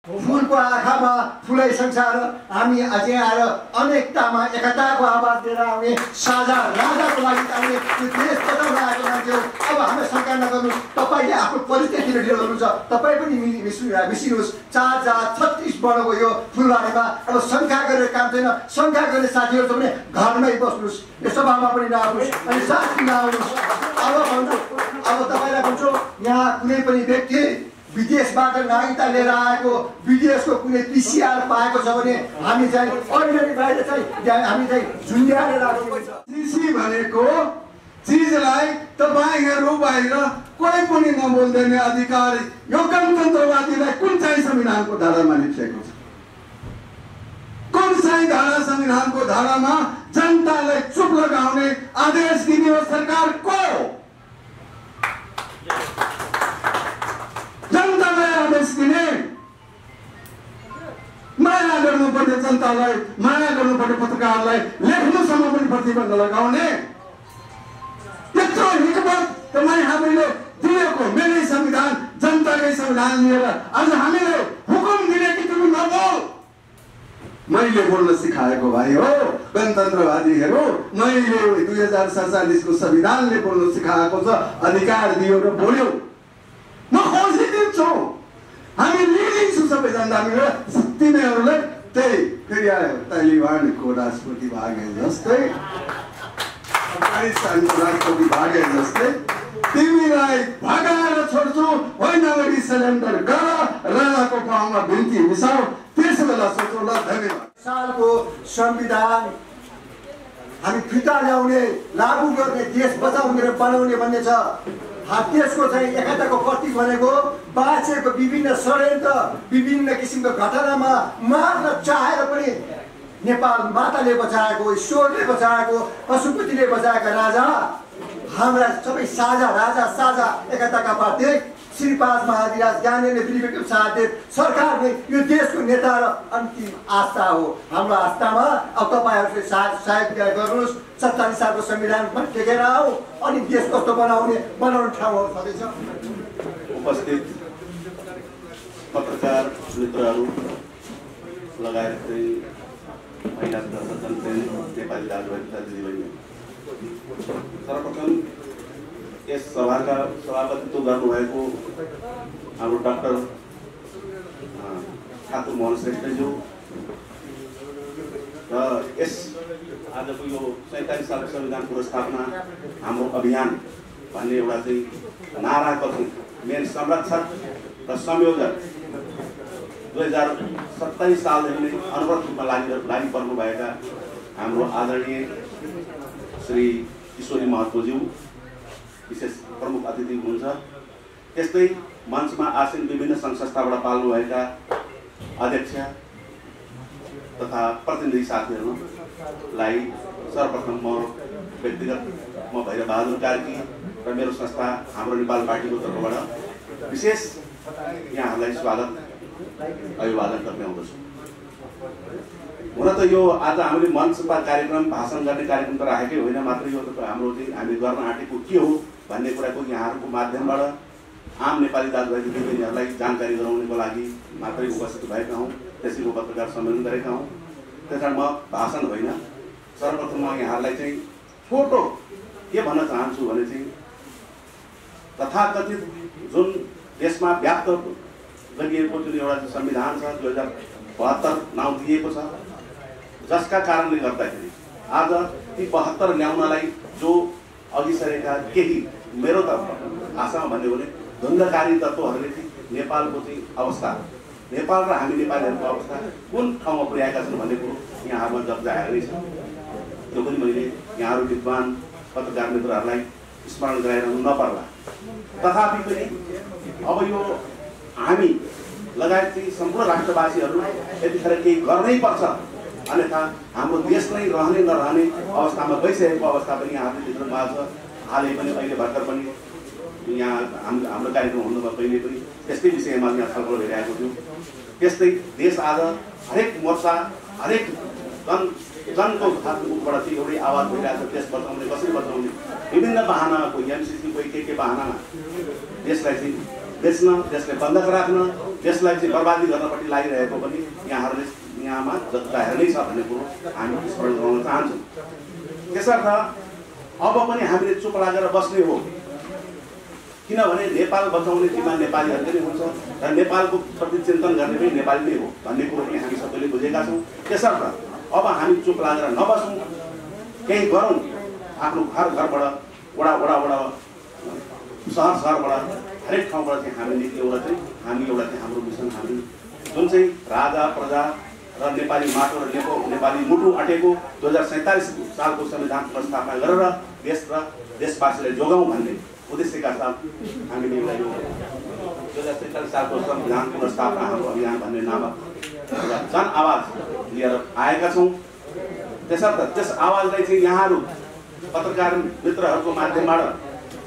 फुलको आँखामा फुलै संसार हामी अझै आएर अनेकतामा एकताको आवाज लिएर आउने साझा राजाको लागि हामी यो देश बचाउन आएको मान्छे हो। अब हामी शङ्का नगर्नुहोस्, तपाईँले आफ्नो परिचय किन ढिलो गर्नुहुन्छ? तपाईँ पनि मिसिनुहोस्। 4 जात 36 वर्णको यो फुलबारीमा अब शङ्का गरेर काम छैन। शङ्का गर्ने साथीहरू छ भने घरमै बस्नुहोस्, यो सभामा पनि नआउनुहोस् अनि साथ नआउनुहोस्। अब तपाईँलाई भन्छु, यहाँ कुनै पनि व्यक्ति विदेशबाट नागरिकता लिएर आएको विदेशको कुनै पिसिआर पाएको छ भने हामी चाहिँ अहिले बाहिर चाहिँ हामी चाहिँ झुन्ड्याएर राखेको छ। कृषि भनेको चिजलाई तपाईँहरू बाहिर कोही पनि नबोल्दैन अधिकार यो गणतन्त्रवादीलाई कुन चाहिँ संविधानको धारामा लेखिएको छ? कुन चाहिँ धारा संविधानको धारामा जनतालाई चुप लगाउने आदेश दिने हो सरकार को? जनतालाई आदेश दिने, माया गर्नुपर्ने जनतालाई, माया गर्नुपर्ने पत्रकारलाई लेख्नुसम्म पनि प्रतिबन्ध लगाउने यत्रो हिक्मत तपाईँ हामीले दिएको मेरै संविधान जनताकै संविधान लिएर आज हामीले हुकुम दिने कि तिमी नबोल। मैले बोल्न सिकाएको भाइ हो गणतन्त्रवादीहरू, मैले 2047 को संविधानले बोल्न सिकाएको छ, अधिकार दियो र बोल्यो। म खोजिदिन्छु छु, हामी लिदिन्छु सबै जनताले तिमीहरूलाई। त्यही फेरि आयो तालिबानको राष्ट्रपति भागे जस्तै, अफगानिस्तानको राष्ट्रपति भागे जस्तै तिमीलाई भगाएर छोड्छु, होइन गरी सिलिन्डर गर, राजाको पाउमा बिन्ती मिसाउ, त्यस बेला सोचौला। धन्यवाद। सालको संविधान हामी फिर्ता ल्याउने, लागू गर्ने, देश बचाउने र बनाउने भन्ने छ। देशको चाहिँ एकताको प्रतीक भनेको बाँचेको विभिन्न षड्यन्त्र विभिन्न किसिमको घटनामा मार्न चाहेर पनि नेपाल माताले बचाएको, ईश्वरले बचाएको, पशुपतिले बचाएका राजा हाम्रा सबै साझा राजा साझा एकताका प्रतीक श्री 5 महाधिराज ज्ञानेन्द्र विवेक साहदेव सरकार नै यो देशको नेता र अन्तिम आस्था हो। हाम्रो आस्थामा अब तपाईँहरूले सहयोग गर्नुहोस्। 47 सालको संविधानमा टेकेर आऊ अनि देश कस्तो बनाउने ठाउँहरू छँदैछ। उपस्थित पत्रकार मित्रहरू लगायत महिला दर्शक नेपाली दाजुभाइ दिदीबहिनी, सर्वप्रथम यस सभाका सभापतित्व गर्नुभएको हाम्रो डाक्टर ठाकुर मोहन श्रेष्ठज्यू र यस आजको यो 47 सालको संविधान पुरस्कारमा हाम्रो अभियान भन्ने एउटा चाहिँ नारा कथन मेन संरक्षक र संयोजक 2027 सालदेखि नै अनवरत रूपमा लागि पर्नुभएका हाम्रो आदरणीय श्री ईश्वरी महतोज्यू विशेष प्रमुख अतिथि हुनुहुन्छ। त्यस्तै मञ्चमा आसीन विभिन्न सङ्घ संस्थाबाट पाल्नुभएका अध्यक्ष तथा प्रतिनिधि साथीहरूलाई सर्वप्रथम म व्यक्तिगत भैरबहादुर कार्की र मेरो संस्था हाम्रो नेपाल पार्टीको तर्फबाट विशेष यहाँहरूलाई स्वागत अभिवादन गर्न आउँदछु। हुन त यो आज हामीले मञ्चमा कार्यक्रम भाषण गर्ने कार्यक्रम त राखेकै होइन, मात्र यो हाम्रो चाहिँ हामी गर्न आँटेको के हो भन्ने कुराको यहाँहरूको माध्यमबाट आम नेपाली दाजुभाइ दिदीबहिनीहरूलाई जानकारी गराउनको लागि मात्रै उपस्थित भएका हौँ। त्यसैको पत्रकार सम्मेलन गरेका हौँ। त्यस कारण म भाषण होइन, सर्वप्रथम म यहाँहरूलाई चाहिँ छोटो के भन्न चाहन्छु भने चाहिँ तथाकथित जुन देशमा व्याप्त गरिएको जुन एउटा संविधान छ 2072 नाउँ दिएको छ, जसका कारणले गर्दाखेरि आज ती 72 ल्याउनलाई जो अघि सरेका केही मेरो त आशामा भन्यो भने धुन्धकारी तत्त्वहरूले चाहिँ नेपालको चाहिँ अवस्था, नेपाल र हामी नेपालीहरूको अवस्था कुन ठाउँमा पुर्याएका छन् भन्ने कुरो यहाँहरूमा जब्जाएरै छ। त्यो पनि मैले यहाँहरू विद्वान पत्रकार मित्रहरूलाई स्मरण गराइरहनु नपर्ला। तथापि पनि अब यो हामी लगायत चाहिँ सम्पूर्ण राष्ट्रवासीहरू यतिखेर केही गर्नै पर्छ, अन्यथा हाम्रो देश नै रहने नरहने अवस्थामा गइसकेको अवस्था पनि यहाँहरूले देख्नु भएको छ। हालै पनि अहिले भर्खर पनि यहाँ हाम्रो कार्यक्रम हुनुभयो, पहिले पनि त्यस्तै विषयमा यहाँ छलफल भइरहेको थियो। त्यस्तै देश आज हरेक मोर्चा हरेक जनको हातबाट चाहिँ एउटै आवाज भइरहेको छ, देश बचाउने कसरी बचाउने विभिन्न बहाना, कोही एमसिसी कोही के बहानामा देशलाई चाहिँ बेच्न, देशलाई बन्धक राख्न, देशलाई चाहिँ बर्बादी गर्नपट्टि लागिरहेको पनि यहाँमा जाहेर नै छ भन्ने कुरो हामी स्मरण गराउन चाहन्छौँ। त्यसर्थ अब पनि हामीले चुप लागेर बस्ने हो, किनभने नेपाल बचाउने जिम्मा नेपालीहरूले नै हुन्छ र नेपालको प्रति चिन्तन गर्ने पनि नेपाली नै हो भन्ने कुरो पनि हामी सबैले बुझेका छौँ। त्यसर्थ अब हामी चुप लागेर नबसौँ, केही गरौँ। आफ्नो घरबाट, वडाबाट, सहरबाट, हरेक ठाउँबाट चाहिँ हामी निक्ल्यौँ र चाहिँ हामी एउटा चाहिँ हाम्रो मिसन, हामी जुन चाहिँ राजा प्रजा र नेपाली माटो र नेपाली मुटु अटेको 2047 सालको संविधान पुनर्स्थापना गरेर देश र देशवासीलाई जोगाउँ भन्ने उद्देश्यका साथ हामीले एउटा 2047 सालको संविधान पुनर्स्थापना हाम्रो अभियान भन्ने नामक एउटा जन आवाज लिएर आएका छौँ। त्यसर्थ त्यस आवाजलाई चाहिँ यहाँहरू पत्रकार मित्रहरूको माध्यमबाट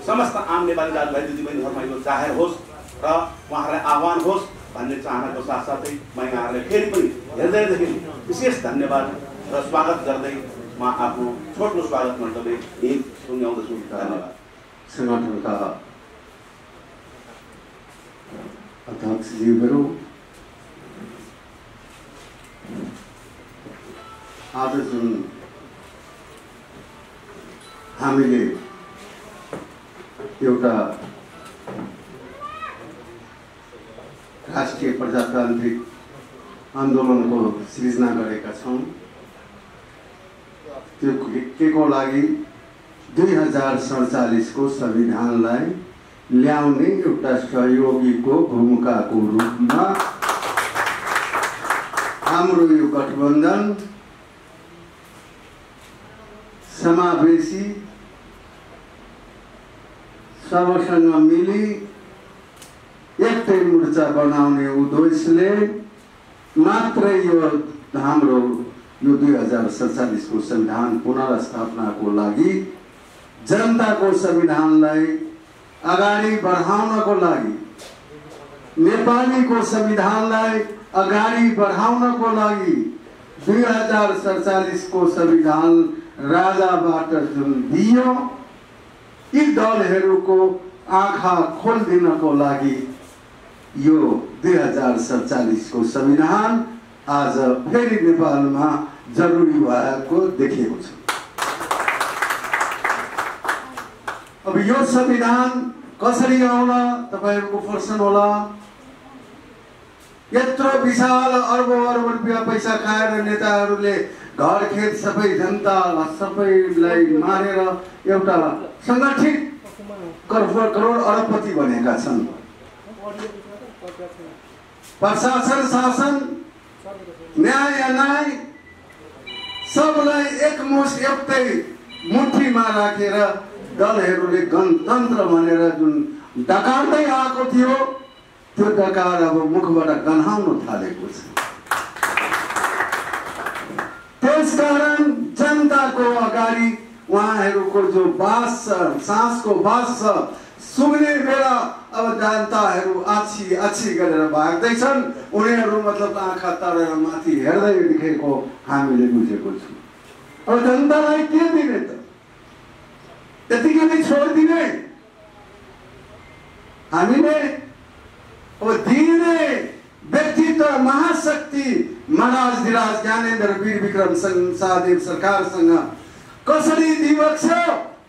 समस्त आम नेपाली दाजुभाइ दिदीबहिनीहरूमा यो जाहेर होस् र उहाँहरूलाई आह्वान होस् भन्ने चाहनाको साथसाथै म यहाँहरूलाई फेरि पनि हृदयदेखि विशेष धन्यवाद र स्वागत गर्दै म आफ्नो छोटो स्वागत मन्तव्य यही सुनाउँदछु। धन्यवाद। संगठनका अध्यक्षज्यूहरू, आज जुन हामीले एउटा राष्ट्रिय प्रजातान्त्रिक आन्दोलनको सृजना गरेका छौँ, त्यो के को लागि 2047 को संविधानलाई ल्याउने एउटा सहयोगीको भूमिकाको रूपमा हाम्रो यो गठबन्धन समावेशी सबसँग मिली एउटै मोर्चा बनाउने उद्देश्यले मात्रै यो हाम्रो यो 2047 को संविधान पुनर्स्थापनाको लागि, जनताको संविधानलाई अगाडि बढाउनको लागि, नेपालीको संविधानलाई अगाडि बढाउनको लागि 2047 को संविधान राजाबाट जुन दियो, यी दलहरूको आँखा खोलिदिनको लागि यो 2047 को संविधान आज फेरि नेपालमा जरुरी भएको देखिएको छ। अब यो संविधान कसरी आउला तपाईहरुको प्रश्न होला। यत्रो विशाल अर्बौं रुपैयाँ पैसा खाएर नेताहरूले घर खेत सबै जनता सबैलाई मारेर एउटा संगठित करोड अरबपति बनेका छन्। प्रशासन शासन न्याय अन्याय सबलाई एकमुष्ट एउटै मुठीमा राखेर दलहरूले गणतन्त्र भनेर जुन डकार्दै आएको थियो, त्यो डकार अब मुखबाट गन्हाउन थालेको छ। त्यसकारण जनताको अगाडि उहाँहरूको जो बास छ, सासको बास छ, सुग्ने बेला अब जनताहरू आछी गरेर भाग्दैछन्। उनीहरू मतलब आँखा तरेर माथि हेर्दै देखेको हामीले बुझेको छौँ। अब जनतालाई के दिने त? त्यतिकै नै छोडिदिने? हामीले अब दिने व्यक्तित्व महाशक्ति महाराज धीराज ज्ञानेन्द्र वीर विक्रम शाहदेव सरकारसँग कसरी दिवक्ष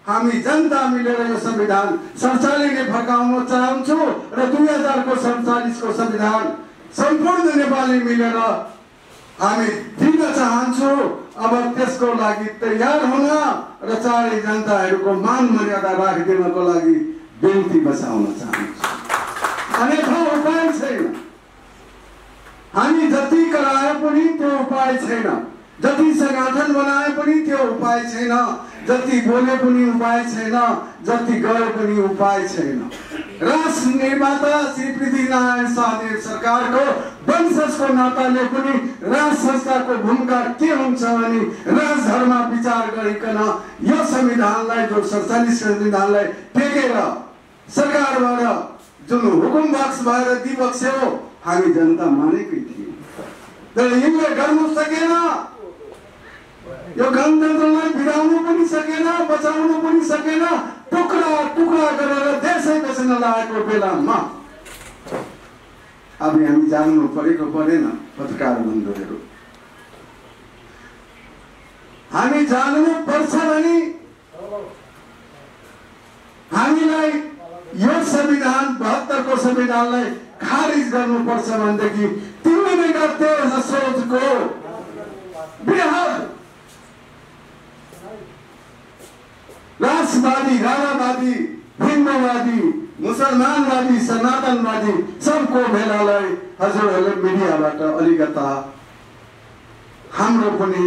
हामी जनता मिलेर यो संविधान 47 फर्काउन चाहन्छौ र 2047 को संविधान सम्पूर्ण नेपाली मिलेर हामी दिन चाहन्छौँ। अब त्यसको लागि तयार हुन र चारै जनताहरूको मान मर्यादा राखिदिनको लागि बिन्ती बचाउन चाहन्छौँ। अन्यथा उपाय छैन। हामी जति कराए पनि त्यो उपाय छैन, जति संगठन बनाए पनि त्यो उपाय छैन, जति बोले पनि उपाय छैन, जति गरे पनि उपाय छैन। राष्ट्र निर्माता श्री पृथ्वीनारायण शाहदेव सरकारको वंशजको नाताले पनि राज संस्थाको भूमिका के हुन्छ भने राजधर्म विचार गरिकन यो संविधानलाई जो 47 संविधानलाई टेकेर सरकारबाट जुन हुकुम बक्स भएर दिबक्स्यो हामी जनता मानेकै थियौँ। तर यसले गर्न सकेन। यो गणतन्त्रलाई बिराउनु पनि सकेन, बचाउनु पनि सकेन। टुक्रा टुक्रा गरेर देशै बेच्न लागेको बेलामा अब हामी जान्नु परेको परेन पत्रकार बन्धुहरू, हामी जान्नु पर्छ भने हामीलाई यो संविधान 72 को संविधानलाई खारिज गर्नुपर्छ भनेदेखि 3 गते असोजको बृहत राष्ट्रवादी, राणावादी, हिन्दूवादी, मुसलमानवादी, सनातनवादी सबको भेलालाई हजुरहरूले मिडियाबाट अलिकता हाम्रो पनि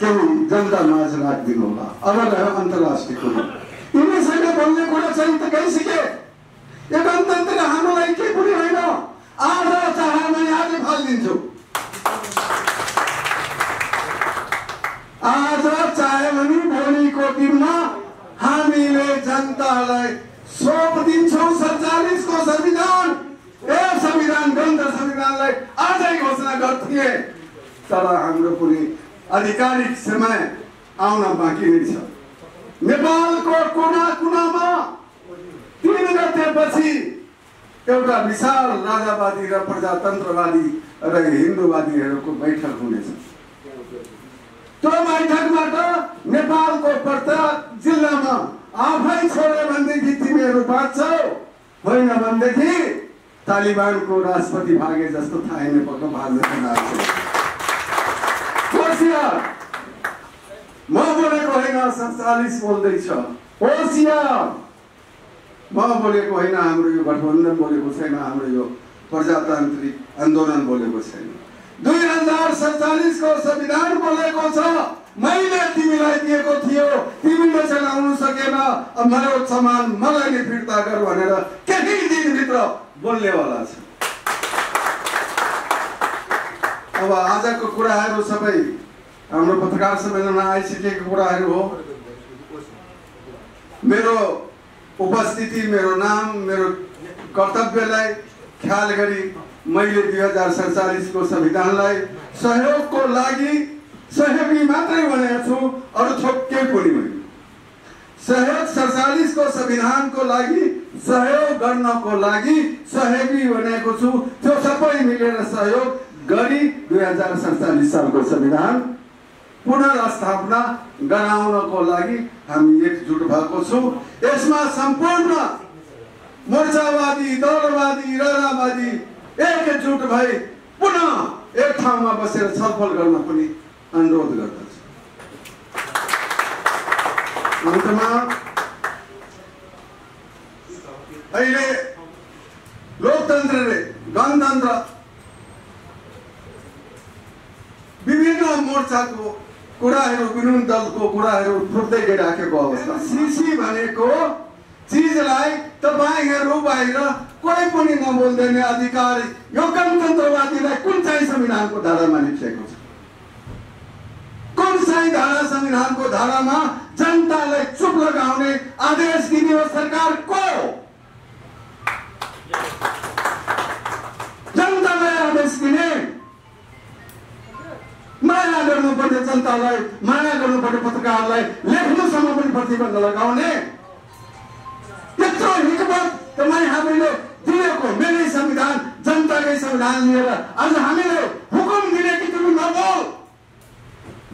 केही जनता माझ राखिदिनु होला। अब रह्यो अन्तर्राष्ट्रिय कुरा, यिनीसँग बोल्ने कुरा चाहिँ त गइसके। यो गणतन्त्र हामीलाई के पनि होइन। आज चाहे म आज फालिदिन्छु, आज चाहे भने भोलिको दिनमा हामीले जनतालाई सौंपिदिन्छौँ 47 को संविधान। यो संविधान ग्रन्थ संविधानलाई आजै घोषणा गर्थे, तर हाम्रो पनि आधिकारिक समय आउन बाँकी नै छ। नेपालको कुना कुनामा 3 गतेपछि एउटा विशाल राजावादी र प्रजातन्त्रवादी र हिन्दूवादीहरूको बैठक हुनेछ। त्यो बैठकबाट नेपालको प्रत्येक जिल्लामा आफै छोड्यो भनेदेखि तिमीहरू बाँच्छौ, होइन भनेदेखि तालिबानको राष्ट्रपति भागे जस्तो थाहै नेपालको भाग्य लाग्छ। होशियार, म बोलेको होइन 47 बोल्दैछ। होशियार, म बोलेको होइन, हाम्रो यो गठबन्धन बोलेको छैन, हाम्रो यो प्रजातान्त्रिक आन्दोलन बोलेको छैन। 2047 को संविधान बोलेको छ। मैले तिमीलाई दिएको थियो, तिमीले चलाउनु सकेन, अब मेरो सामान मलाई नै फिर्ता गर भनेर केही दिनभित्र बोल्नेवाला छ। अब आजको कुराहरू सबै हाम्रो पत्रकार सम्मेलनमा आइसकेको कुराहरू हो। मेरो उपस्थिति, मेरो नाम, मेरो कर्तव्यलाई ख्याल गरी मैले 2047 को संविधानलाई सहयोगको लागि सहयोगी मात्रै भनेको छु, अरू थोक केही पनि होइन। सहयोग 47 को संविधानको लागि सहयोग गर्नको लागि सहयोगी भनेको छु। त्यो सबै मिलेर सहयोग गरी 2047 सालको संविधान पुनर्स्थापना गराउनको लागि हामी एकजुट भएको छौँ। यसमा सम्पूर्ण मोर्चावादी, दलवादी, राणावादी एकजुट भई पुनः एक ठाउँमा बसेर छलफल गर्न पनि अनुरोध गर्दछु। अन्तमा अहिले लोकतन्त्रले, गणतन्त्र विभिन्न मोर्चाको कुराहरू, विभिन्न दलको कुराहरू फुट्दै गइराखेको अवस्था। सिसी भनेको चिजलाई तपाईहरू बाहिर कोही पनि नबोल्दैन अधिकार यो गणतन्त्रवादीलाई कुन चाहिँ संविधानको धारामा लेखिएको छ? कुन चाहिँ धारा संविधानको धारामा जनतालाई चुप लगाउने आदेश दिने हो सरकार को? जनतालाई आदेश दिने, माया गर्नुपर्ने जनतालाई, माया गर्नुपर्ने पत्रकारलाई लेख्नुसम्म पनि प्रतिबन्ध लगाउने यत्रो हिक्मत तपाईँ हामीले दिएको मेरै संविधान, जनताकै संविधान लिएर आज हामीले हुकुम दिने कि तिमी नबोल।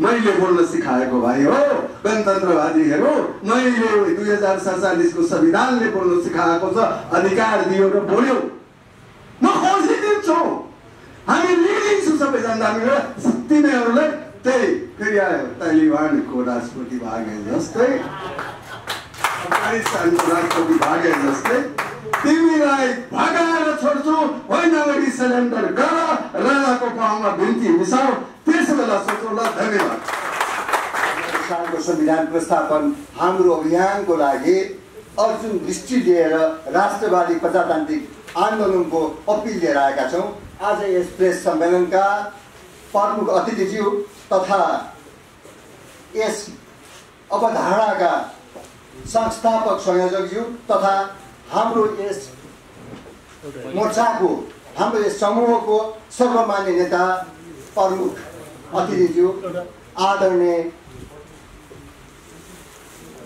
मैले बोल्न सिकाएको भाइ हो गणतन्त्रवादीहरू, मैले 2047 को संविधानले बोल्न सिकाएको छ, अधिकार दियो र बोल्यो। म खुसी दिन्छु, हामी लिदिन्छु सबैजना मिलेर। तिमीहरूलाई त्यही फेरि आयो तालिबानको राष्ट्रपति भागे जस्तै, अफगानिस्तानको राष्ट्रपति भागे जस्तै तिमीलाई भगाएर छोड्छु, होइन भने सरेन्डर गर, राजाको पाउमा बिन्ती मिसाउ, त्यस बेला सोचौँला। धन्यवाद। सालको संविधान पुनर्स्थापन हाम्रो अभियानको लागि अर्जुन दृष्टि लिएर राष्ट्रवादी प्रजातान्त्रिक आन्दोलनको अपिल लिएर आएका छौँ। आज यस प्रेस सम्मेलनका प्रमुख अतिथिज्यू तथा यस अवधारणाका संस्थापक संयोजकज्यू तथा हाम्रो यस मोर्चाको, हाम्रो यस समूहको सर्वमान्य नेता प्रमुख अतिथिज्यू आदरणीय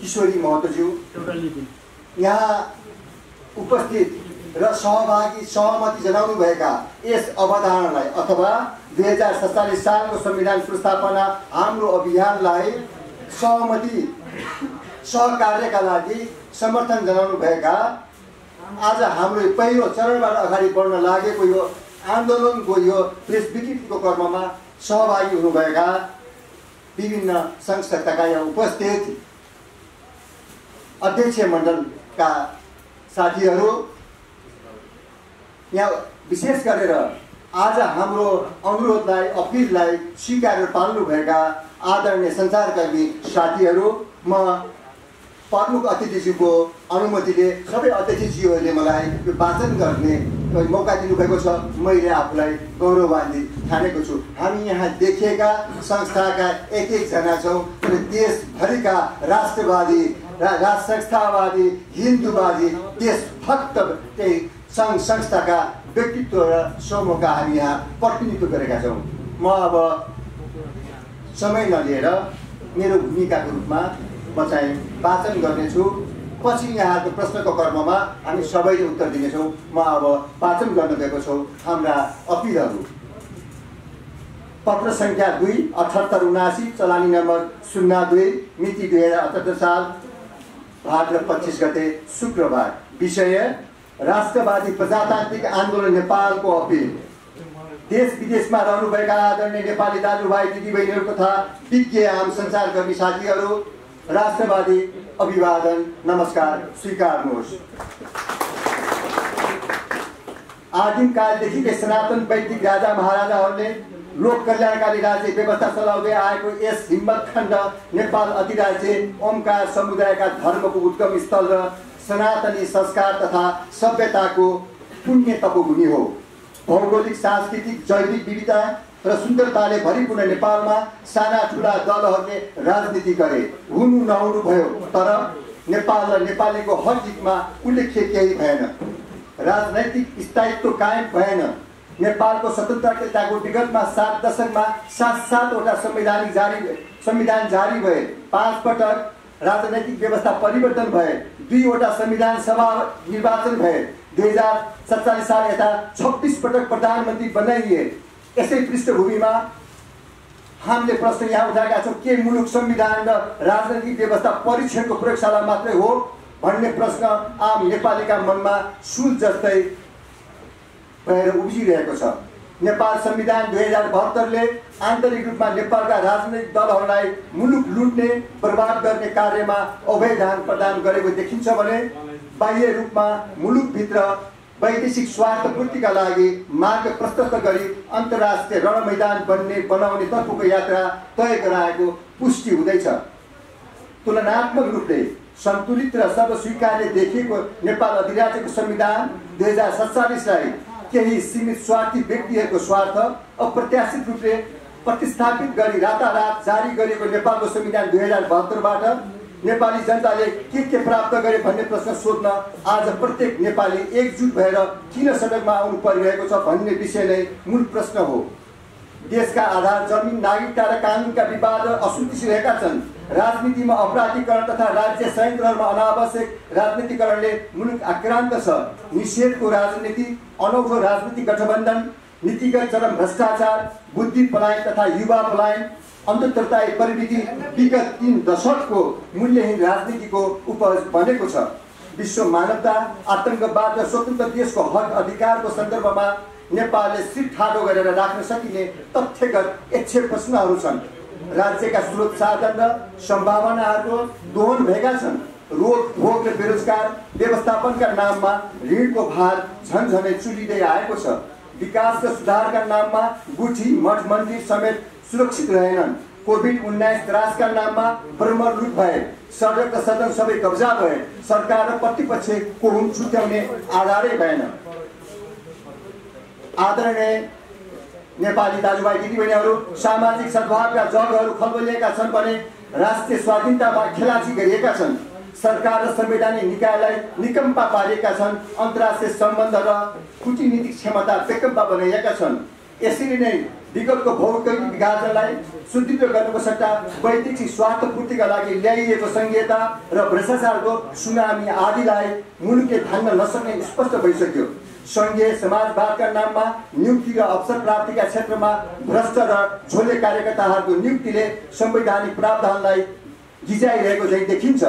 किशोरी महतोज्यू, यहाँ उपस्थित र सहमति जनाउनुभएका यस अवधारणालाई अथवा 2047 सालको संविधान पुनर्स्थापना हाम्रो अभियानलाई सहकार्यका लागि समर्थन जनाउनुभएका आज हाम्रो पहिलो चरणबाट अगाडि बढ्न लागेको यो आन्दोलनको यो प्रेस विकृतिको कर्ममा सहभागी हुनुभएका विभिन्न सङ्घ संस्थाका यहाँ उपस्थित अध्यक्ष मण्डलका साथीहरू, यहाँ विशेष गरेर आज हाम्रो अनुरोधलाई अपिललाई स्वीकार पाल्नुभएका आदरणीय सञ्चारकर्मी साथीहरू, म प्रमुख अतिथिज्यूको अनुमतिले सबै अतिथिज्यूहरूले मलाई यो वाचन गर्ने मौका दिनुभएको छ। मैले आफूलाई गौरवान्वित ठानेको छु। हामी यहाँ देखिएका संस्थाका एक एकजना छौँ, तर देशभरिका राष्ट्रवादी संस्थावादी हिन्दूवादी देशभक्त त्यही सङ्घ संस्थाका व्यक्तित्व र समूहका हामी यहाँ प्रतिनिधित्व गरेका छौँ। म अब समय नलिएर मेरो भूमिकाको रूपमा म चाहिँ वाचन गर्नेछु। पछि यहाँको प्रश्नको कर्ममा हामी सबैले उत्तर दिनेछौँ। म अब वाचन गर्न गएको छु हाम्रा अपिलहरू। पत्र सङ्ख्या 2 7879 चलानी नम्बर 02 मिति 2078 साल भाद्र 25 गते शुक्रबार। विषय राष्ट्रवादी प्रजातान्त्रिक आन्दोलन नेपालको अपिल। देश विदेशमा रहनुभएका आदरणीय नेपाली दाजुभाइ दिदीबहिनीहरू तथा विज्ञ आम सञ्चारकर्मी साथीहरू, राष्ट्रवादी अभिवादन, नमस्कार स्वीकार्नुहोस्। आदिम कालदेखि सनातन वैदिक राजा महाराजाहरूले लोक कल्याणकारी राज्य व्यवस्था चलाउँदै आएको यस हिम्मतखण्ड नेपाल अधिराज्य ओमकार समुदायका धर्मको उद्गम स्थल र सनातनी संस्कार तथा सभ्यताको पुण्य तपोभूमि हो। भौगोलिक सांस्कृतिक जैविक विविधता र सुन्दरताले भरिपूर्ण नेपालमा साना ठुला दलहरूले राजनीति गरे। हुनु नहुनु भयो, तर नेपाल र नेपालीको हर दिगमा उल्लेख्य केही भएन। राजनैतिक स्थायित्व कायम भएन। नेपालको स्वतन्त्रताको विगतमा 7 दशकमा 7-7वटा संविधान जारी भए, 5 पटक राजनैतिक व्यवस्था परिवर्तन भए, 2वटा संविधान सभा निर्वाचन भए, 2047 साल यता 26 पटक प्रधानमन्त्री बनाइए। यसै पृष्ठभूमिमा हामीले प्रश्न यहाँ उठाएका छौँ, के मुलुक संविधान र राजनैतिक व्यवस्था परीक्षणको प्रयोगशाला मात्रै हो भन्ने प्रश्न आम नेपालीका मनमा सुल जस्तै भएर उब्जिरहेको छ। नेपाल संविधान 2072ले आन्तरिक रूपमा नेपालका राजनैतिक दलहरूलाई मुलुक लुट्ने बर्बाद गर्ने कार्यमा अभयदान प्रदान गरेको देखिन्छ भने बाह्य रूपमा मुलुकभित्र वैदेशिक स्वार्थपूर्तिका लागि मार्ग प्रशस्त गरी अन्तर्राष्ट्रिय रणमैदान बनाउने तर्फको यात्रा तय गराएको पुष्टि हुँदैछ। तुलनात्मक रूपले सन्तुलित र सर्वस्वीकार्य देखिएको नेपाल अधिराज्यको संविधान 2047लाई केही सीमित स्वार्थी व्यक्तिहरूको स्वार्थ अप्रत्याशित रूपले प्रतिस्थापित गरी रातारात जारी गरिएको नेपालको संविधान 2072बाट नेपाली जनताले के प्राप्त गरे भन्ने प्रश्न सोध्न आज प्रत्येक नेपाली एकजुट भएर किन सडकमा आउनु परिरहेको छ भन्ने विषय नै मूल प्रश्न हो। देशका आधार जमिन, नागरिकता र कानुनका विवाद असन्तुष्टि रहेका छन्। राजनीतिमा अपराधीकरण तथा राज्य संयन्त्रहरूमा अनावश्यक राजनीतिकरणले मुलुक आक्रान्त छ। निषेधको राजनीति, अनौठो राजनीतिक गठबन्धन, नीतिगत चरम भ्रष्टाचार, बुद्धि पलायन तथा युवा पलायन, अन्तर्गतताई प्रविधि विगत 3 दशकको मूल्यहीन राजनीतिको उपज बनेको छ। विश्व मानवता, आतंकवाद र स्वतन्त्र देशको हक अधिकारको सन्दर्भमा नेपालले सिर ठाडो गरेर राख्न सकिने तथ्यगत यक्षे प्रश्नहरू छन्। राज्यका स्रोत साधन र सम्भावनाहरूको दोहन भएका छन्। रोग भोग र बेरोजगार व्यवस्थापनका नाममा ऋणको भार झन्झनै चुलिँदै आएको छ। विकास र सुधारका नाममा गुठी मठ मन्दिर समेत सुरक्षित रहेनन्। कोभिड-19 त्रासका नाममा भ्रमर लुट भए, सडक र सदन सबै कब्जा भए, सरकार र प्रतिपक्षको हुन छुट्याउने आधारै भएन। आदरणीय नेपाली दाजुभाइ दिदीबहिनीहरू, सामाजिक सद्भावका जगहरू खलबलिएका छन् भने राष्ट्रिय स्वाधीनतामा खेलाची गरिएका छन्। सरकार र संवैधानिक निकायलाई निकम्पा पारिएका छन्। अन्तर्राष्ट्रिय सम्बन्ध र कूटनीतिक क्षमता बेकम्पा बनाइएका छन्। यसरी नै विगतको भौगोलिक विभाजनलाई सुदृढ गर्नुको सट्टा वैदेशिक स्वार्थ पूर्तिका लागि ल्याइएको संहिता र भ्रष्टाचारको सुनामी आदिलाई मुलुकले थाम्न नसक्ने स्पष्ट भइसक्यो। सङ्घीय समाजवादका नाममा नियुक्ति र अवसर प्राप्तिका क्षेत्रमा भ्रष्ट र झोले कार्यकर्ताहरूको नियुक्तिले संवैधानिक प्रावधानलाई गिजाइरहेको झैँ देखिन्छ।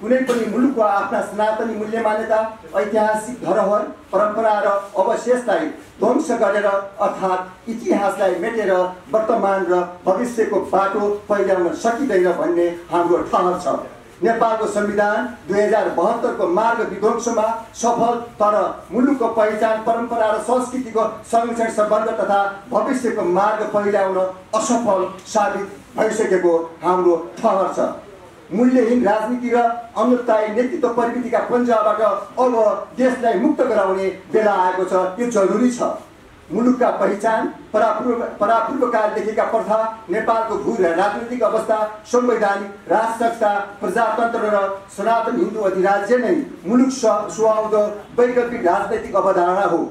कुनै पनि मुलुकको आफ्ना सनातनी मूल्य मान्यता, ऐतिहासिक धरोहर, परम्परा र अवशेषलाई ध्वंस गरेर अर्थात् इतिहासलाई मेटेर वर्तमान र भविष्यको बाटो पहिल्याउन सकिँदैन भन्ने हाम्रो ठहर छ। नेपालको संविधान 2072 को मार्ग विध्वंसमा सफल, तर मुलुकको पहिचान, परम्परा र संस्कृतिको संरक्षण सम्बन्ध तथा भविष्यको मार्ग पहिल्याउन असफल साबित भइसकेको हाम्रो ठहर छ। मूल्यहीन राजनीति र अनुतायी नेतृत्व प्रवृत्तिका पन्जाबाट अब देशलाई मुक्त गराउने बेला आएको छ। यो जरुरी छ। मुलुकका पहिचान, परापूर्वकालदेखिका प्रथा, नेपालको भू राजनीतिक अवस्था, संवैधानिक राज संस्था, प्रजातन्त्र र सनातन हिन्दू अधिराज्य नै मुलुक सुहाउँदो वैकल्पिक राजनैतिक अवधारणा हो।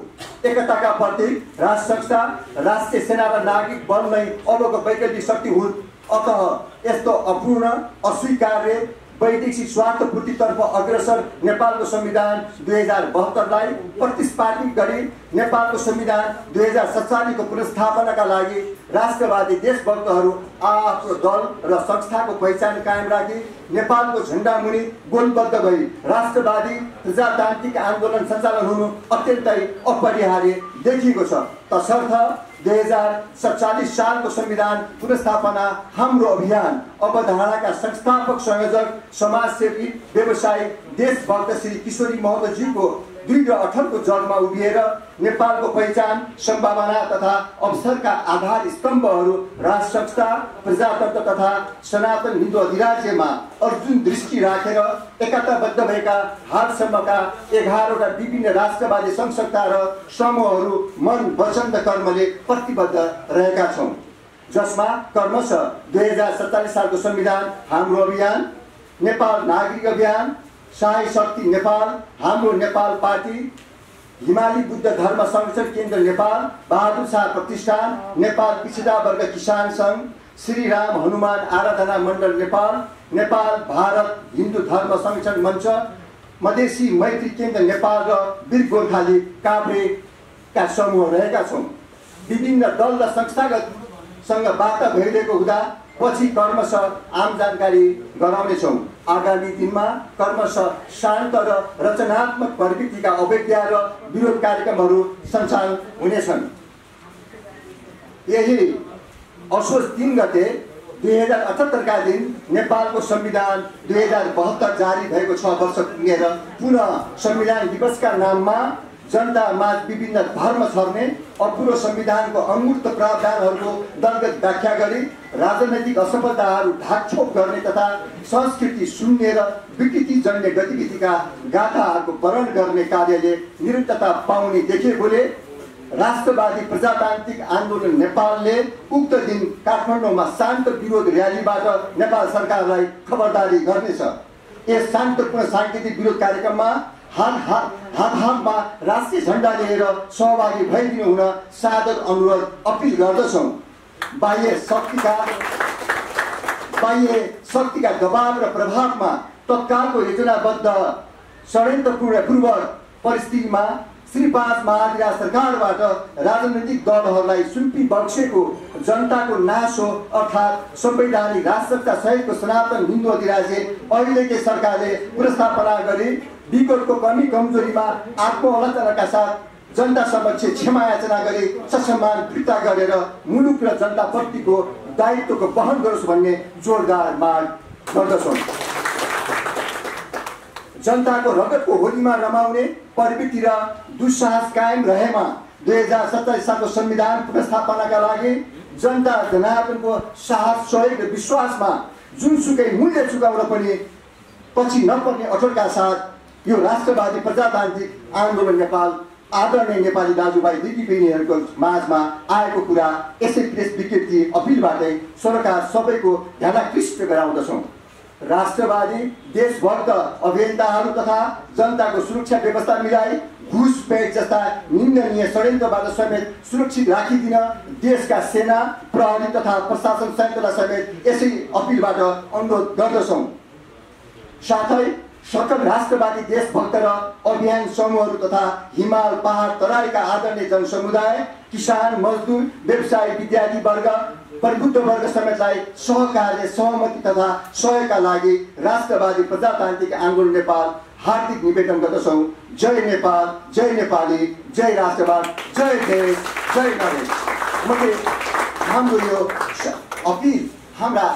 एकताका प्रतीक राज संस्था, राष्ट्रिय सेना र नागरिक बल नै अबको वैकल्पिक शक्ति हुन्। अतः यस्तो अपूर्ण, अस्वीकार्य वैदेशिक स्वार्थपूर्तितर्फ अग्रसर नेपालको संविधान 2072लाई प्रतिस्पर्धी गरी नेपालको संविधान 2047 को पुनर्स्थापनाका लागि राष्ट्रवादी देशभक्तहरू आफ्नो दल र संस्थाको पहिचान कायम राखी नेपालको झण्डा मुनि गोलबद्ध भई राष्ट्रवादी प्रजातान्त्रिक आन्दोलन सञ्चालन हुनु अत्यन्तै अपरिहार्य देखिएको छ। तसर्थ 2047 सालको संविधान पुनर्स्थापना हाम्रो अभियान अवधारणाका संस्थापक संयोजक, समाजसेवी, व्यवसायी, देशभक्त श्री किशोरी महतोजीको दृढ अठरको जगमा उभिएर नेपालको पहिचान, सम्भावना तथा अवसरका आधार स्तम्भहरू राज संस्था, प्रजातन्त्र तथा सनातन हिन्दू अधिराज्यमा अर्जुन दृष्टि राखेर एकताबद्ध भएका हालसम्मका 11वटा विभिन्न राष्ट्रवादी संस्था र समूहहरू मन, वचन र कर्मले प्रतिबद्ध रहेका छौँ, जसमा क्रमशः 2047 सालको संविधान हाम्रो अभियान, नेपाल नागरिक अभियान, साई शक्ति नेपाल, हाम्रो नेपाल पार्टी, हिमाली बुद्ध धर्म संरक्षण केन्द्र नेपाल, बहादुर शाह प्रतिष्ठान, नेपाल पिछड़ा वर्ग किसान संघ, श्री राम हनुमान आराधना मण्डल नेपाल, नेपाल भारत हिन्दू धर्म संरक्षण मञ्च, मधेसी मैत्री केन्द्र नेपाल र वीर गोर्खाली काभ्रेका समूह रहेका छौँ। विभिन्न दल र संस्थागतसँग वार्ता भइरहेको हुँदा पछि क्रमशः आम जानकारी गराउनेछौँ। आगामी दिनमा क्रमशः शान्त र रचनात्मक प्रवृत्तिका अवज्ञा र विरोध कार्यक्रमहरू सञ्चालन हुनेछन्। यही असोज 3 गते 2078 का दिन नेपालको संविधान 2072 जारी भएको 6 वर्ष पुगेर पुनः संविधान दिवसका नाममा जनता माझ विभिन्न धर्म छर्ने, अपूर्ण संविधानको अमूर्त प्रावधानहरूको दलगत व्याख्या गरी राजनैतिक असफलताहरू ढाकछोप गर्ने तथा संस्कृति शून्य र विकृतिजन्य गतिविधिका गाथाहरूको वर्णन गर्ने कार्यले निरन्तरता पाउने देखेकोले राष्ट्रवादी प्रजातान्त्रिक आन्दोलन नेपालले उक्त दिन काठमाडौँमा शान्त विरोध र्यालीबाट नेपाल सरकारलाई खबरदारी गर्नेछ। यस शान्तपूर्ण सांकेतिक विरोध कार्यक्रममा हातमा राष्ट्रिय झण्डा लिएर सहभागी भइदिनु हुन सादर अनुरोध अपिल गर्दछौँ। बाह्य शक्तिका दबाव र प्रभावमा तत्कालको योजनाबद्ध षड्यन्त्रपूर्ण परिस्थितिमा श्री 5 महाधिराज सरकारबाट राजनैतिक दलहरूलाई सुम्पी बक्सेको जनताको नाश हो, अर्थात् संवैधानिक राष्ट्रका सहितको सनातन हिन्दू अधिराज्य अहिलेकै सरकारले पुनर्स्थापना गरी विगतको कमी कमजोरीमा आत्मआलोचनाका साथ जनता समक्ष क्षमा याचना गरी ससम्मान फिर्ता गरेर मुलुक र जनताप्रतिको दायित्वको वहन गरोस् भन्ने जोरदार माग गर्दछौँ। जनताको रगतको होलीमा रमाउने प्रवृत्ति र दुस्साहस कायम रहेमा 2047 सालको संविधान पुनर्स्थापनाका लागि जनता जनार्दनको साहस, सहयोग र विश्वासमा जुनसुकै मूल्य चुकाउन पनि पछि नपर्ने अठोटका साथ यो राष्ट्रवादी प्रजातान्त्रिक आन्दोलन नेपाल आदरणीय नेपाली दाजुभाइ दिदीबहिनीहरूको माझमा आएको कुरा यसै प्रेस विज्ञप्ति अपिलबाटै सरकार सबैको ध्यानाकृष्ट गराउँदछौँ। राष्ट्रवादी देशभक्त अभियन्ताहरू तथा जनताको सुरक्षा व्यवस्था मिलाई घुसपैठ जस्ता निन्दनीय षड्यन्त्रबाट समेत सुरक्षित राखिदिन देशका सेना प्रहरी तथा प्रशासन संयन्त्रलाई समेत यसै अपिलबाट अनुरोध गर्दछौँ। साथै सकल राष्ट्रवादी देशभक्त र अभियान समूहहरू तथा हिमाल पहाड तराईका आदरणीय जनसमुदाय किसान मजदुर व्यवसायी विद्यार्थी वर्ग प्रबुद्ध वर्ग समेतलाई सहकार्य सहमति तथा सहयोगका लागि राष्ट्रवादी प्रजातान्त्रिक आन्दोलन नेपाल हार्दिक निवेदन गर्दछौँ। जय नेपाल, जय नेपाली, जय राष्ट्रवाद, जय देश, जय नरेश। मैले हाम्रो यो अपिल हाम्रा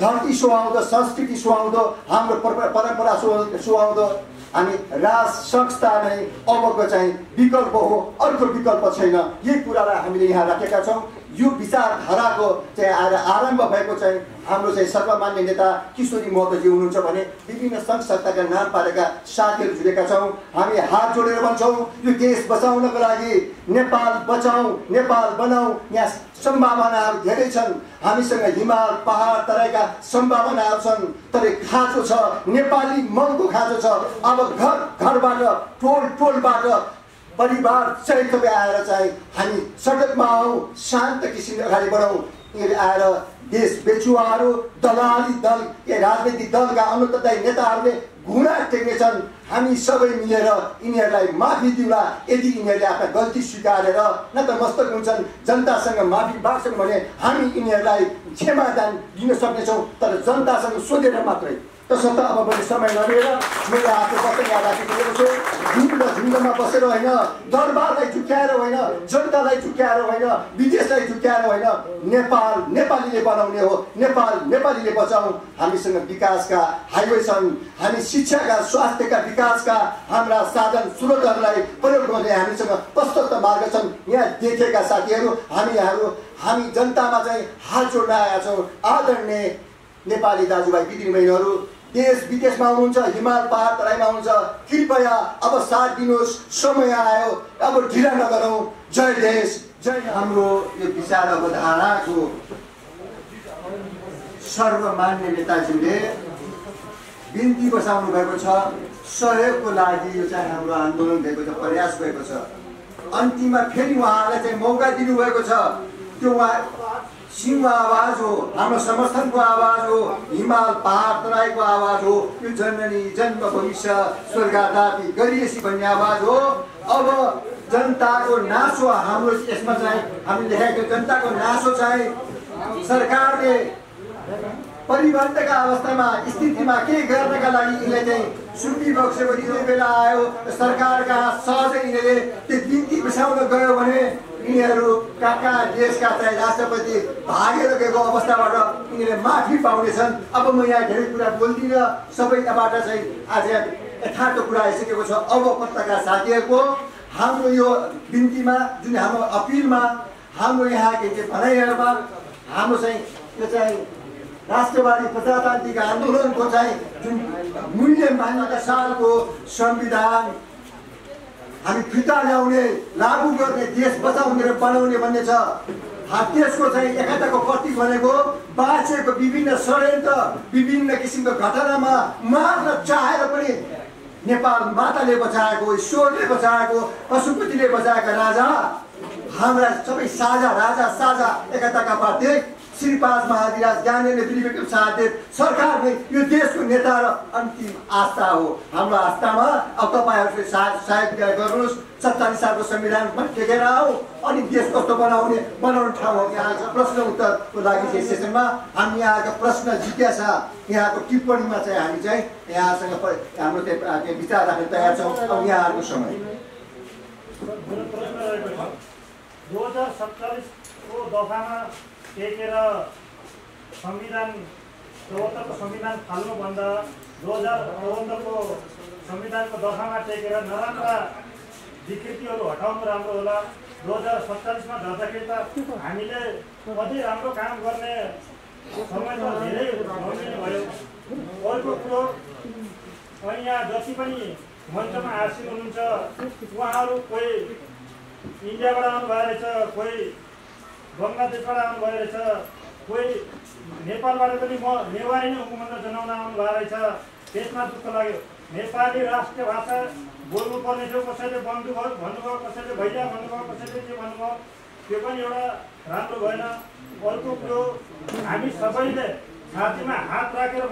धरती सुहाउँदो, संस्कृति सुहाउँदो, हाम्रो परम्परा सुहाउँदो, हामी राज संस्था नै अबको चाहिँ विकल्प हो, अर्को विकल्प छैन। यही कुरालाई हामीले यहाँ राखेका छौँ। यो विचारधाराको चाहिँ आरम्भ भएको चाहिँ हाम्रो चाहिँ सर्वमान्य नेता किशोरी महतोजी हुनुहुन्छ भने विभिन्न सङ्घ संस्थाका नाम पारेका साथीहरू जुडेका छौँ। हामी हात जोडेर भन्छौँ यो देश बचाउनको लागि नेपाल बचाऊ, नेपाल बनाऊ। यहाँ सम्भावनाहरू धेरै छन्। हामीसँग हिमाल पहाड तराईका सम्भावनाहरू छन्, तर खाँचो छ, नेपाली मनको खाँचो छ। अब घर घरबाट टोल टोलबाट परिवार सहित तपाईँ आएर चाहिँ हामी सडकमा आऊ, शान्त किसिमले अगाडि बढाउँ। यिनीहरू आएर देश बेचुवाहरू, दलाली दल, राजनैतिक दलका अनुत्तरदायी नेताहरूले घुँडा टेक्नेछन्। हामी सबै मिलेर यिनीहरूलाई माफी दिउँला। यदि यिनीहरूले आफ्ना गल्ती स्वीकारेर नतमस्तक हुन्छन्, जनतासँग माफी माग्छन् भने हामी यिनीहरूलाई क्षमादान दिन सक्नेछौँ, तर जनतासँग सोधेर मात्रै। तसर्थ अब मैले समय नलिएर मैले आफ्नो वचन यहाँ राखिसकेको छु। झुन्डमा बसेर होइन, दरबारलाई झुक्याएर होइन, जनतालाई झुक्याएर होइन, विदेशलाई झुक्याएर होइन, नेपाल नेपालीले बनाउने हो, नेपाल नेपालीले बचाउँ। हामीसँग विकासका हाइवे छन्, हामी शिक्षाका स्वास्थ्यका विकासका हाम्रा साधन स्रोतहरूलाई प्रयोग गर्ने हामीसँग प्रशस्त मार्ग छन्। यहाँ देखेका साथीहरू हामी जनतामा चाहिँ हात जोड्न आएका छौँ। आदरणीय नेपाली दाजुभाइ दिदीबहिनीहरू देश विदेशमा हुनुहुन्छ, हिमाल पहाड तराईमा हुनुहुन्छ, कृपया अब साथ दिनुहोस्। समय आयो, अब ढिला नगरौँ। जय देश, जय। हाम्रो यो विचार अवधारणाको सर्वमान्य नेताजीले बिन्ती बसाउनु भएको छ। सहयोगको लागि यो चाहिँ हाम्रो आन्दोलन भएको छ, प्रयास भएको छ। अन्तिममा फेरि उहाँहरूलाई चाहिँ मौका दिनुभएको छ। त्यो उहाँ सिंह आवाज हो, हाम्रो समर्थनको आवाज हो, हिमाल पहाड तराईको आवाज हो, यो जननी जन्म भविष्य स्वर्गदापी गरिएसी भन्ने आवाज हो। अब जनताको नासो हाम्रो यसमा चाहिँ हामीले लेखेको जनताको नासो चाहिँ सरकारले परिवर्तनका अवस्थामा स्थितिमा के गर्नका लागि यिनले चाहिँ सुन्नी बक्सेको यति बेला आयो। सरकारका सहजै यिनीहरूले त्यो बिन्ती बिसाउन गयो भने यिनीहरू कहाँ देशका चाहिँ राष्ट्रपति भागेर गएको अवस्थाबाट यिनीहरूले माफी पाउनेछन्। अब म यहाँ धेरै कुरा बोल्दिनँ, सबैबाट चाहिँ आज यथार्थ कुरा आइसकेको छ। अब पत्रकार साथीहरूको हाम्रो यो बिन्तीमा, जुन हाम्रो अपिलमा, हाम्रो यहाँको भनाइहरूमा हाम्रो चाहिँ यो चाहिँ राष्ट्रवादी प्रजातान्त्रिक आन्दोलनको चाहिँ जुन मूल्य मान्यता सालको संविधान हामी फिर्ता ल्याउने, लागू गर्ने, देश बचाउने र बनाउने भन्ने छ। देशको चाहिँ एकताको प्रतीक भनेको बाँचेको विभिन्न षड्यन्त्र, विभिन्न किसिमको घटनामा मार्न चाहेर पनि नेपाल माताले बचाएको, ईश्वरले बचाएको, पशुपतिले बचाएका राजा, हाम्रा सबै साझा राजा, साझा एकताका प्रतीक श्री 5 महाधिराज ज्ञानेन्द्र त्रिविक्रम शाहदेव सरकारले यो देशको नेता र अन्तिम आस्था हो। हाम्रो आस्थामा अब तपाईँहरूले सायद गर्नुहोस्। 47 सालको संविधानमा टेकेर आऊ अनि देश कस्तो बनाउने ठाउँ हो। यहाँ प्रश्न उत्तरको लागि चाहिँ सेसनमा हामी यहाँको प्रश्न जिज्ञासा, यहाँको टिप्पणीमा चाहिँ हामी चाहिँ यहाँसँग हाम्रो त्यो विचार राख्न तयार छौँ। अब यहाँहरूको समय 2047 को दफामा टेकेर संविधान 74 को संविधान फाल्नुभन्दा 2054 को संविधानको दफामा टेकेर नराम्रा विकृतिहरू हटाउनु राम्रो होला। 2047 मा झर्दाखेरि त हामीले अझै राम्रो काम गर्ने समय त धेरै नमिल्ने भयो। अर्को कुरो, अनि यहाँ जति पनि मञ्चमा आसीन हुनुहुन्छ उहाँहरू कोही इन्डियाबाट आउनुभएको रहेछ, कोही बङ्गलादेशबाट आउनुभएको रहेछ, कोही नेपालबाट पनि म नेवारी नै हुकुमन्त्र जनाउन आउनुभएको रहेछ। त्यसमा दुःख लाग्यो। नेपाली राष्ट्रिय भाषा बोल्नु पर्ने थियो, कसैले भन्नुभयो, कसैले भैया भन्नुभयो, कसैले के भन्नुभयो, त्यो पनि एउटा राम्रो भएन। अर्को कुरो हामी सबैले छातीमा हात राखेर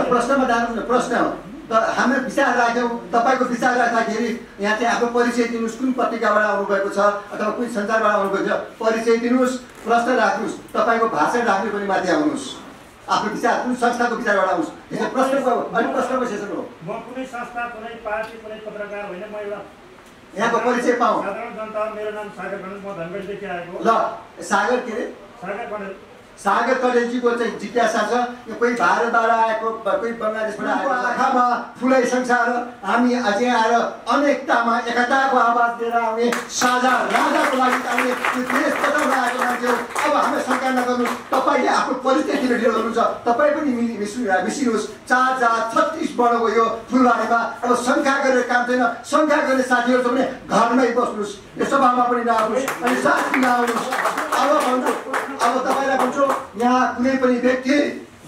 प्रश्नमा जानु न, प्रश्न हो त हामी विचार राख्यौँ। तपाईँको विचार राख्दाखेरि यहाँ चाहिँ आफ्नो परिचय दिनुहोस्, कुन पत्रिकाबाट आउनुभएको छ अथवा कुन सञ्चारबाट आउनुभएको छ, परिचय दिनुहोस्, प्रश्न राख्नुहोस्, तपाईँको भाषण राख्ने पनि माथि आउनुहोस्, आफ्नो विचार कुन संस्थाको विचारबाट आउनुहोस्। प्रश्नको अनि प्रश्नको सेसन हो। म कुनै संस्था, कुनै पार्टी, कुनै पत्रकार होइन, म एउटा यहाँको परिचय पाऊँ। साधारण जनता। मेरो नाम सागर कणेल, म धनगढीदेखि आएको। ल सागर के अरे? सागर कणेल। सागर कणेलजीको चाहिँ जिज्ञासा छ, यो कोही भारतबाट आएको, कोही बङ्गलादेशबाट आएको। आँखामा फुलै संसार, हामी अझै आएर अनेकतामा एकताको आवाज दिएर आउने साझा राजाको लागि आउने यो देश बचाउन आएको मान्छे हो। अब हामी शङ्का नगर्नुहोस्, तपाईँले आफ्नो परिचय किन ढिलो गर्नुहुन्छ? तपाईँ पनि मिसिनुहोस्। 4 जात 36 वर्णको यो फुलबारीमा अब शङ्का गरेर काम छैन। शङ्का गर्ने साथीहरू छ भने घरमै बस्नुहोस्, यो सभामा पनि नआउनुहोस् अनि साथी नआउनुहोस्। अब तपाईँलाई भन्छु, यहाँ कुनै पनि व्यक्ति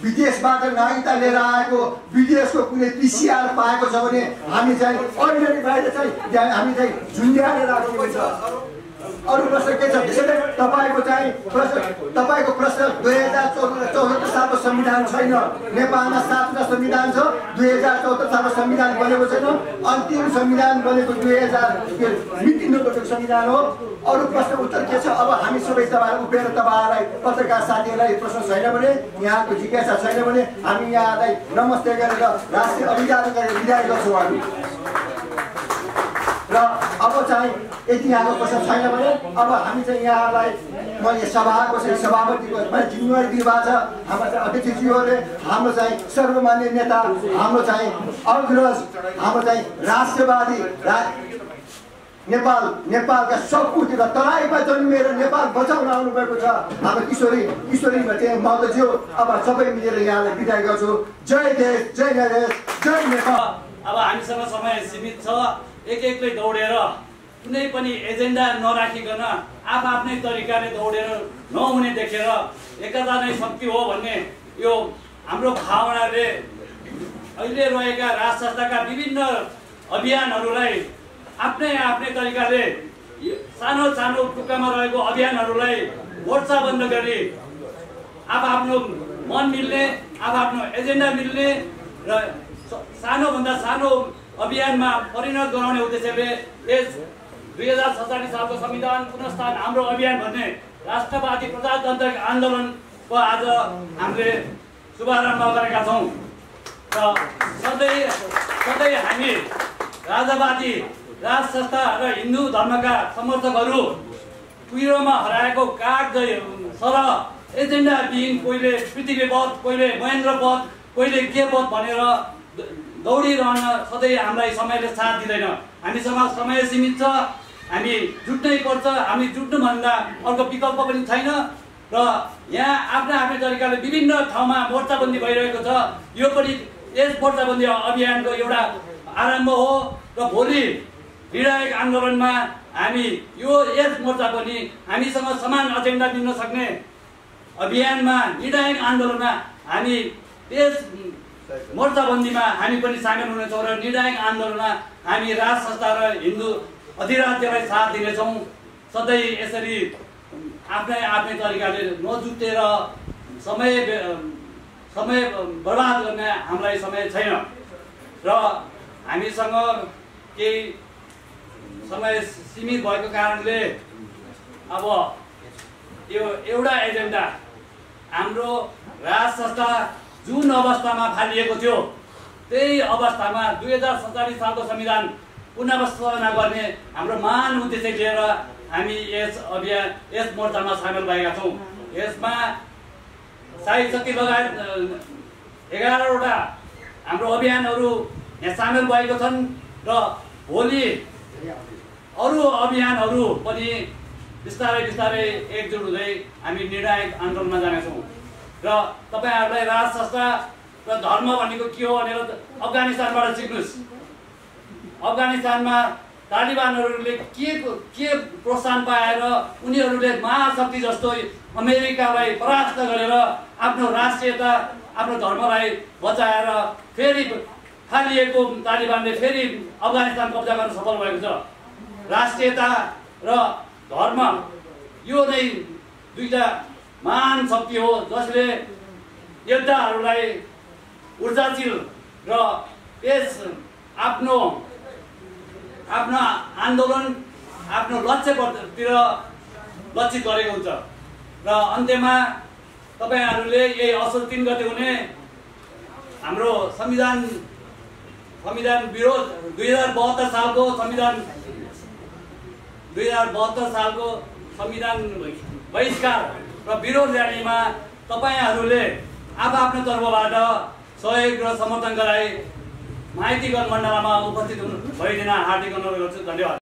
विदेशबाट नागरिकता लिएर आएको, विदेशको कुनै पिसिआर पाएको छ भने हामी चाहिँ अलरेडी बाहिर चाहिँ हामी चाहिँ झुन्ड्याएर राख्नुपर्छ। अरू प्रश्न के छ? त्यसैले तपाईँको प्रश्न 2074 सालको संविधान छैन। नेपालमा 7वटा संविधान छ, 2074 सालको संविधान बनेको छैन। अन्तिम संविधान बनेको 2093 संविधान हो। अरू प्रश्न उत्तर के छ? अब हामी सबै तपाईँहरू उभिएर तपाईँहरूलाई पत्रकार साथीहरूलाई प्रश्न छैन भने, यहाँको जिज्ञासा छैन भने हामी यहाँलाई नमस्ते गरेर राष्ट्रिय अभियान गरेर विदाय गर्छौँ हामी। र अब चाहिँ यति यहाँको प्रश्न छैन भने अब हामी चाहिँ यहाँलाई मैले सभाको चाहिँ सभापतिको जिम्मेवारी दिनुभएको छ। हाम्रो चाहिँ अध्यक्षज्यूहरूले हाम्रो चाहिँ सर्वमान्य नेता, हाम्रो चाहिँ अग्रज, हाम्रो चाहिँ राष्ट्रवादी नेपालका सपूत र तराईमा जन्मिएर नेपाल बचाउन आउनुभएको छ हाम्रो किशोरी मल्लज्यू। अब सबै मिलेर यहाँलाई विदाय गर्छु। जय देश, जय देश, जय नेपाल। अब हामीसँग समय सीमित छ। एक-एकले दौडेर कुनै पनि एजेन्डा नराखिकन आफ्नै तरिकाले दौडेर नहुने देखेर एकता नै शक्ति हो भन्ने यो हाम्रो भावनाले अहिले रहेका राज संस्थाका विभिन्न अभियानहरूलाई आफ्नै तरिकाले सानो टुक्कामा रहेको अभियानहरूलाई मोर्चाबन्द गरी आफ्नो मन मिल्ने, आफ्नो एजेन्डा मिल्ने र सानोभन्दा सानो अभियानमा परिणत गराउने उद्देश्यले यस 2047 सालको संविधान पुनर्स्थापन हाम्रो अभियान भन्ने राष्ट्रवादी प्रजातान्त्रिक आन्दोलनको आज हामीले शुभारम्भ गरेका छौँ। र सधैँ हामी राजावादी राज संस्था र हिन्दू धर्मका समर्थकहरू कुहिरोमा हराएको काग सरह एजेन्डा बिन कोहीले पृथ्वीपथ, कोहीले महेन्द्रपथ, कोहीले के पथ भनेर दौडिरहन सधैँ हामीलाई समयले साथ दिँदैन। हामीसँग समय सीमित छ, हामी जुट्नै पर्छ। हामी जुट्नुभन्दा अर्को विकल्प पनि छैन। र यहाँ आफ्नै तरिकाले विभिन्न ठाउँमा मोर्चाबन्दी भइरहेको छ। यो पनि यस मोर्चाबन्दी अभियानको एउटा आरम्भ हो र भोलि निर्णायक आन्दोलनमा हामी यस मोर्चा पनि हामीसँग समान एजेन्डा दिन सक्ने अभियानमा निर्णायक आन्दोलनमा हामी यस मोर्चाबन्दीमा हामी पनि सामेल हुनेछौँ र निर्णायक आन्दोलनमा हामी राज संस्था र हिन्दू अधिराज्यलाई साथ दिनेछौँ। सधैँ यसरी आफ्नै तरिकाले नजुटेर समय बर्बाद गर्ने हामीलाई समय छैन र हामीसँग केही समय सीमित भएको कारणले अब यो एउटा एजेन्डा हाम्रो राज संस्था जुन अवस्थामा फालिएको थियो त्यही अवस्थामा 2047 सालको संविधान पुनर्स्थापना गर्ने हाम्रो महान उद्देश्य लिएर हामी यस मोर्चामा सामेल भएका छौँ। यसमा साई शक्ति लगायत 11वटा हाम्रो अभियानहरू यहाँ सामेल भएको छन् र भोलि अरू अभियानहरू पनि बिस्तारै एकजुट हुँदै हामी निर्णायक आन्दोलनमा जानेछौँ। र तपाईँहरूलाई राज संस्था र धर्म भनेको के हो भनेर अफगानिस्तानबाट सिक्नुहोस्। अफगानिस्तानमा तालिबानहरूले के प्रोत्साहन पाएर उनीहरूले महाशक्ति जस्तो अमेरिकालाई परास्त गरेर आफ्नो राष्ट्रियता, आफ्नो धर्मलाई बचाएर फेरि थालिएको तालिबानले फेरि अफगानिस्तान कब्जा गर्न सफल भएको छ। राष्ट्रियता र धर्म यो नै दुईटा महान शक्ति हो जसले योद्धाहरूलाई ऊर्जाशील र यस आफ्नो आन्दोलन आफ्नो लक्ष्यतिर लक्षित गरेको हुन्छ। र अन्त्यमा तपाईहरूले यही असोज 3 गते हुने हाम्रो संविधान विरोध 2072 सालको संविधान बहिष्कार र विरोध र्यालीमा तपाईहरूले आफ्नो तर्फबाट सहयोग र समर्थन गराई माइती गणमण्डलमा उपस्थित भइदिन हार्दिक अनुरोध गर्छु। धन्यवाद।